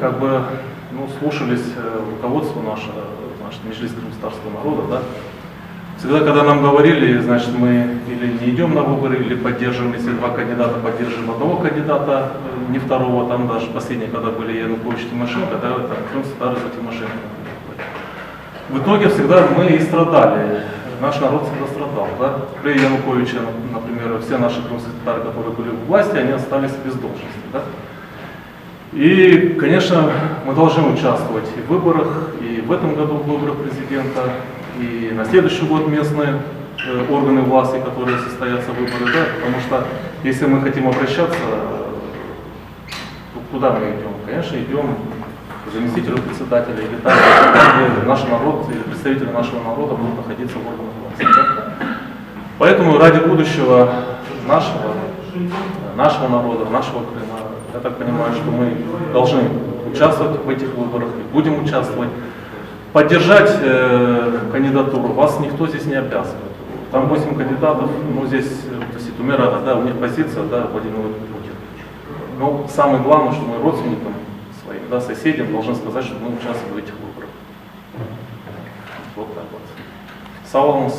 как бы слушались руководство наше Меджлис крымтатарского народа, да. Всегда, когда нам говорили, значит, мы или не идем на выборы, или поддерживаем, если два кандидата, поддерживаем одного кандидата, не второго, там даже последние, когда были Янукович и Тимошенко, да, там крымтатары за Тимошенко. В итоге всегда мы и страдали, наш народ всегда страдал, да. При Януковиче, например, все наши крымские татары, которые были в власти, они остались без должности, да. И, конечно, мы должны участвовать и в выборах, и в этом году в выборах президента, и на следующий год местные органы власти, которые состоятся выборы, да, потому что если мы хотим обращаться, то куда мы идем? Конечно, идем к заместителю председателя или там, где наш народ или представители нашего народа будут находиться в органах власти. Да? Поэтому ради будущего нашего народа, нашего Крыма, я так понимаю, что мы должны участвовать в этих выборах и будем участвовать. Поддержать кандидатуру вас никто здесь не обязывает. Там 8 кандидатов, здесь Тумера, да, у них позиция, да, Владимир Путин. Но самое главное, что мы родственникам своим, да, соседям должны сказать, что мы участвуем в этих выборах. Вот так вот. Сау